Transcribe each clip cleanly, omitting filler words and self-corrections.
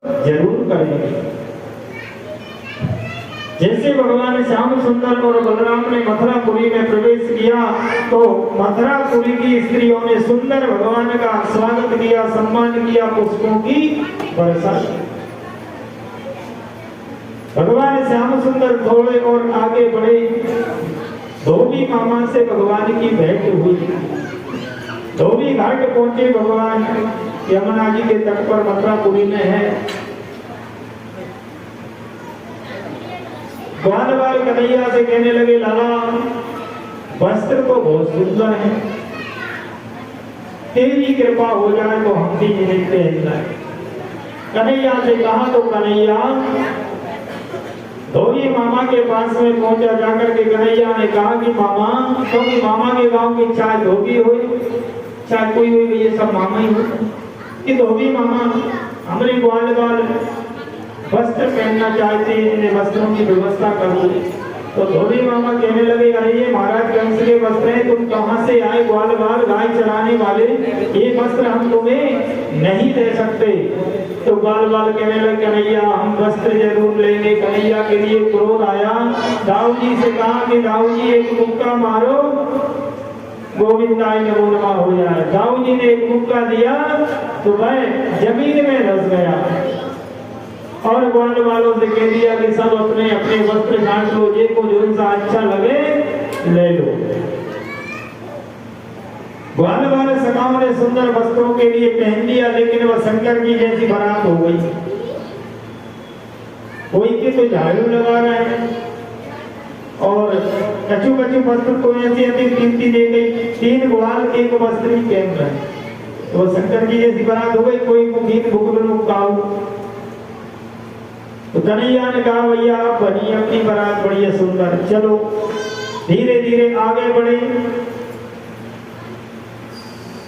जरूर करेंगे। जैसे भगवान श्याम सुंदर और बलराम ने मथुरापुरी में प्रवेश किया तो मथुरापुरी की स्त्रियों ने सुंदर भगवान का स्वागत किया, सम्मान किया, पुष्पों की वर्षा की। भगवान श्याम सुंदर थोड़े और आगे बढ़े, धोबी मामा से भगवान की भेंट हुई। धोबी घाट पहुंचे, भगवान यमुना जी के तट पर मथुरापुरी में है। बाल बाल कन्हैया से कहने लगे, लाला वस्त्र तो बहुत सुंदर है, तेरी कृपा हो जाए तो हम भी देखते हैं। कन्हैया से कहा तो कन्हैया धोबी मामा के पास में पहुंचा। जाकर के कन्हैया ने कहा कि मामा, क्योंकि मामा के गांव की चाहे धोबी हो चाहे कोई हो, ये सब मामा ही हो, कि धोबी मामा हमारे ग्वाल बाल वस्त्र पहनना चाहते हैं, वस्त्रों की व्यवस्था करो। तो धोबी मामा कहने लगे, अरे ये महाराज कंस के वस्त्र हैं, तुम कहां से आए ग्वाल बाल गाय चराने वाले, ये वस्त्र हम तुम्हें नहीं दे सकते। तो ग्वाल बाल कहने लगे, कन्हैया हम वस्त्र जरूर लेंगे। कन्हैया के लिए क्रोध आया, दाऊ जी से कहा कि दाऊ जी एक मुक्का मारो, गोविंदाय नमो नमः हो जाए। दाऊ जी ने एक मुक्का दिया तो वह जमीन में धंस गया और ग्वाल वालों से कह दिया कि सब अपने अपने वस्त्र छांट लो, जे को जो सा अच्छा लगे ले लो। ग्वाल वाले सखाओं ने सुंदर वस्त्रों के लिए पहन लिया, लेकिन वह शंकर की जैसी बारात हो गई। कोई के तो झाड़ू लगा रहे हैं और कचू कचू वस्त्र को ऐसी ऐसी कीमती दे गई, 3 ग्वाल एक वस्त्र ही पहन रहे, तो शंकर की जैसी बारात हो गई। कोई को गीत भुगलो गाओ। तो कन्हैया ने कहा, भैया आप बनी अपनी बारात बढ़िया सुंदर, चलो। धीरे धीरे आगे बढ़े,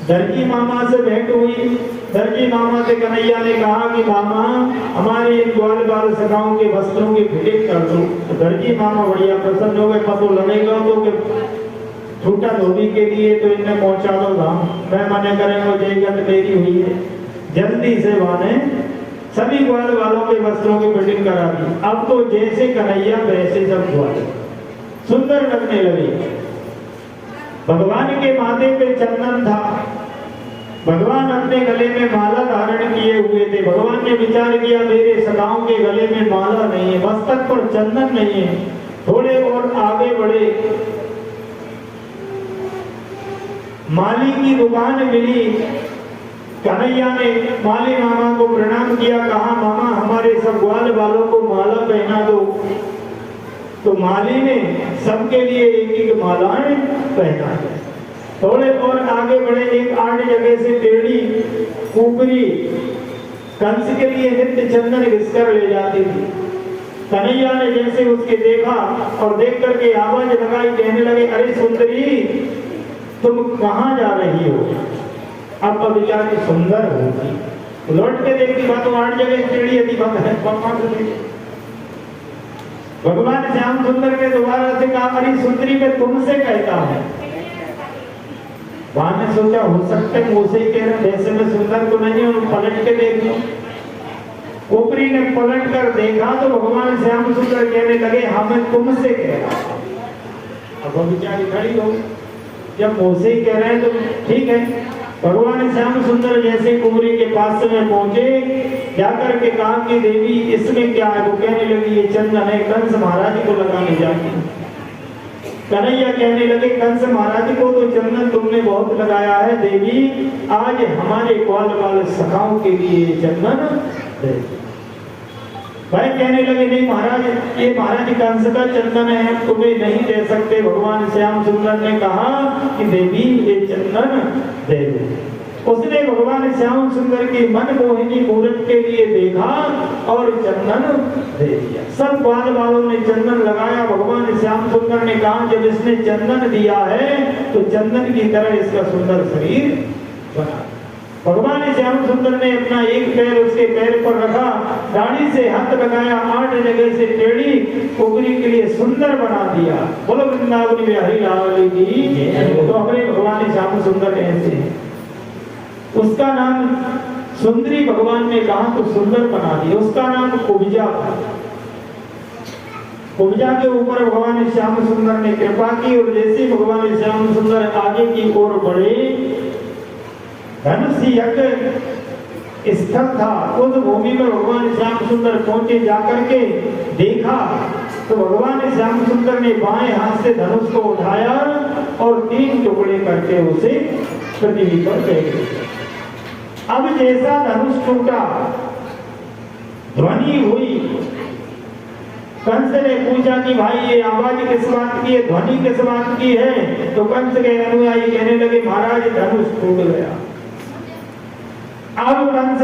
दर्जी मामा से भेंट हुई। दर्जी मामा से कन्हैया ने कहा कि मामा हमारे इन ग्वाल बाल सखाओं के वस्त्रों की फिटिंग कर दो। तो दर्जी मामा बढ़िया प्रसन्न हो गए, पतो लगेगा तो कि छूटा धोबी के लिए तो इन्हें पहुंचा दो धाम, मैं मने करेंगे जयगत मेरी हुई है। जल्दी से वाने सभी ग्वाल वालों के वस्त्रों की फिटिंग करा दी। अब तो जैसे कन्हैया वैसे सब ग्वाल सुंदर लगने लगे। भगवान के माथे पे चंदन था, भगवान अपने गले में माला धारण किए हुए थे। भगवान ने विचार किया, मेरे सखाओं के गले में माला नहीं है, मस्तक पर चंदन नहीं है। थोड़े और आगे बढ़े, माली की दुकान मिली। कन्हैया ने माली मामा को प्रणाम किया, कहा मामा हमारे सब ग्वाल वालों को माला पहना दो। तो माली ने सबके लिए एक एक मालाएं पहना दी। थोड़े और आगे बढ़े, एक 8 जगह से टेढ़ी ऊपरी कंस के लिए नित्य चंदन घिसकर ले जाती थी। कन्हैया ने जैसे उसके देखा और देख करके आवाज लगाई, कहने लगे, अरे सुंदरी तुम कहाँ जा रही हो? अब बेचारी सुंदर होगी, लौट के देखती बात 8 जगह टेढ़ी है, भगवान श्याम सुंदर ने दोबारा से कहा, अरे सुंदरी मैं तुमसे कहता हूं। वहां ने सोचा हो सकता है मुझसे ही कह रहे, वैसे मैं सुंदर तो नहीं हूं, पलट के देख लो। ऊपरी ने पलट कर देखा तो भगवान श्याम सुंदर कहने लगे, हाँ मैं तुमसे कह रहा हूं। अब वो बेचारी खड़ी हो, जब मुझसे ही कह रहे हैं तो ठीक है। भगवान श्याम सुंदर जैसे कुंवरी के पास में पहुंचे, जाकर के कहा कि देवी इसमें क्या है? वो कहने लगी, ये चंदन है, कंस महाराज को लगाने जाती। कन्हैया कहने लगे, कंस महाराज को तो चंदन तुमने बहुत लगाया है देवी, आज हमारे ग्वाल बाल सखाओं के लिए चंदन दे। भाई कहने लगे, नहीं महाराज ये महाराज कंस का चंदन है, हम तुम्हें नहीं दे सकते। भगवान श्याम सुंदर ने कहा कि देवी ये चंदन दे दो। उसने भगवान श्याम सुंदर की मन मोहिनी मूर्त के लिए देखा और चंदन दे दिया। सब ग्वाल वालों ने चंदन लगाया। भगवान श्याम सुंदर ने कहा, जब इसने चंदन दिया है तो चंदन की तरह इसका सुंदर शरीर बना। भगवान श्याम सुंदर ने अपना एक पैर उसके पैर पर रखा, दाढ़ी से हाथ लगाया, 8 जगह से टेढ़ी कुंवरी के लिए सुंदर बना दिया। बोलो वृंदावन बिहारी लाल की। तो हमारे भगवान श्याम सुंदर ऐसे, उसका नाम सुंदरी भगवान ने कहा तो सुंदर बना दिया, उसका नाम कुब्जा था। कुब्जा के ऊपर भगवान श्याम सुंदर ने कृपा की और जैसे भगवान श्याम सुंदर आगे की ओर बढ़े, धनुष यज्ञ स्थल था, उस भूमि में भगवान श्याम सुंदर पहुंचे, जाकर के देखा तो भगवान श्याम सुंदर ने बाएं हाथ से धनुष को उठाया और 3 टुकड़े करके उसे पृथ्वी पर फेंक दिया। अब जैसा धनुष टूटा, ध्वनि हुई, कंस ने पूछा कि भाई ये आवाज किस बात की है, ध्वनि किस बात की है? तो कंस के अनुयायी कहने लगे महाराज धनुष टूट गया। अब कंस